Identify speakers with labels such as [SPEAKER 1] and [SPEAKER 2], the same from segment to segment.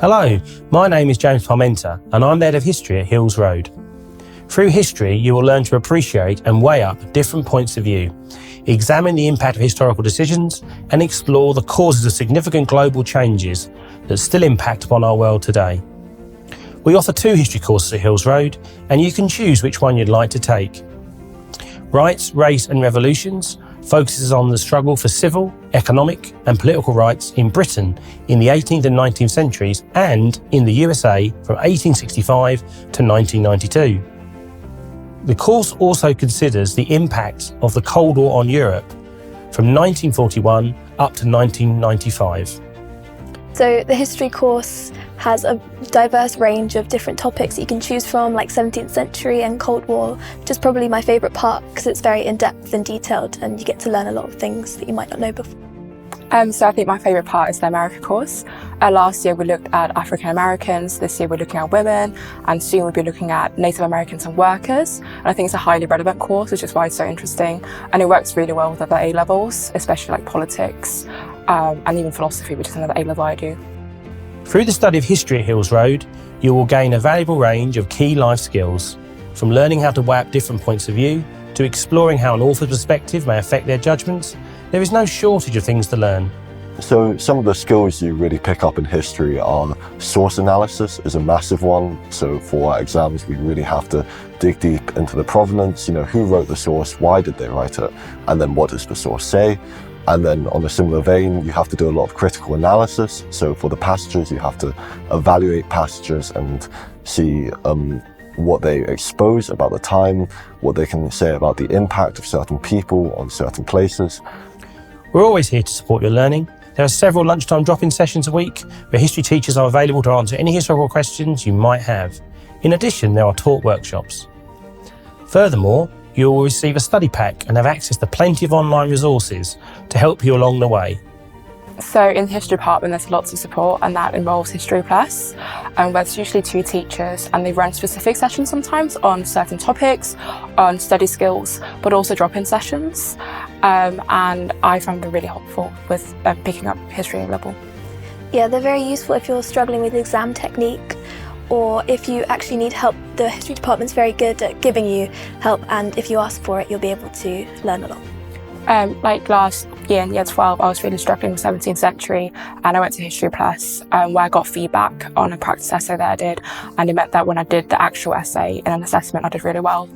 [SPEAKER 1] Hello, my name is James Parmenter and I'm the Head of History at Hills Road. Through history, you will learn to appreciate and weigh up different points of view, examine the impact of historical decisions and explore the causes of significant global changes that still impact upon our world today. We offer 2 history courses at Hills Road and you can choose which one you'd like to take. Rights, Race and Revolutions focuses on the struggle for civil, economic and political rights in Britain in the 18th and 19th centuries and in the USA from 1865 to 1992. The course also considers the impact of the Cold War on Europe from 1941 up to 1995.
[SPEAKER 2] So the history course has a diverse range of different topics that you can choose from, like 17th century and Cold War, which is probably my favourite part because it's very in-depth and detailed and you get to learn a lot of things that you might not know before.
[SPEAKER 3] So I think my favourite part is the America course. Last year we looked at African Americans, this year we're looking at women, and soon we'll be looking at Native Americans and workers. And I think it's a highly relevant course, which is why it's so interesting. And it works really well with other A-levels, especially like politics and even philosophy, which is another A-level I do.
[SPEAKER 1] Through the study of history at Hills Road, you will gain a valuable range of key life skills, from learning how to weigh up different points of view to exploring how an author's perspective may affect their judgments. There is no shortage of things to learn.
[SPEAKER 4] So some of the skills you really pick up in history are source analysis is a massive one. So for our exams, we really have to dig deep into the provenance, who wrote the source, why did they write it, and then what does the source say? And then on a similar vein, you have to do a lot of critical analysis. So for the passages, you have to evaluate passages and see what they expose about the time, what they can say about the impact of certain people on certain places.
[SPEAKER 1] We're always here to support your learning. There are several lunchtime drop-in sessions a week where history teachers are available to answer any historical questions you might have. In addition, there are talk workshops. Furthermore, you will receive a study pack and have access to plenty of online resources to help you along the way.
[SPEAKER 3] So in the history department, there's lots of support and that involves History Plus, where it's usually 2 teachers and they run specific sessions sometimes on certain topics, on study skills, but also drop-in sessions. And I found them really helpful with picking up history A-level.
[SPEAKER 2] Yeah, they're very useful if you're struggling with exam technique or if you actually need help. The history department's very good at giving you help, and if you ask for it, you'll be able to learn a lot.
[SPEAKER 3] Like last year in year 12, I was really struggling with 17th century and I went to History Plus where I got feedback on a practice essay that I did, and it meant that when I did the actual essay in an assessment, I did really well.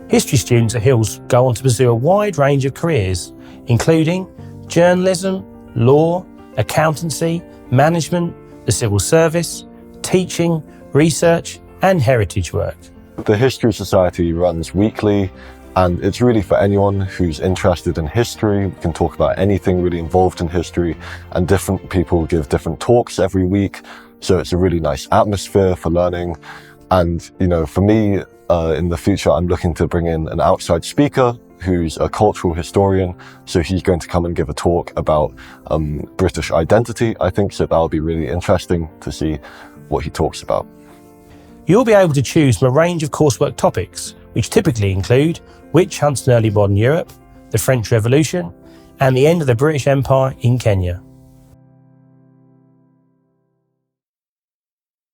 [SPEAKER 1] History students at Hills go on to pursue a wide range of careers, including journalism, law, accountancy, management, the civil service, teaching, research and heritage work.
[SPEAKER 4] The History Society runs weekly, and it's really for anyone who's interested in history. We can talk about anything really involved in history, and different people give different talks every week. So it's a really nice atmosphere for learning. And, for me, in the future, I'm looking to bring in an outside speaker who's a cultural historian. So he's going to come and give a talk about British identity, I think. So that'll be really interesting to see what he talks about.
[SPEAKER 1] You'll be able to choose from a range of coursework topics, which typically include witch hunts in early modern Europe, the French Revolution, and the end of the British Empire in Kenya.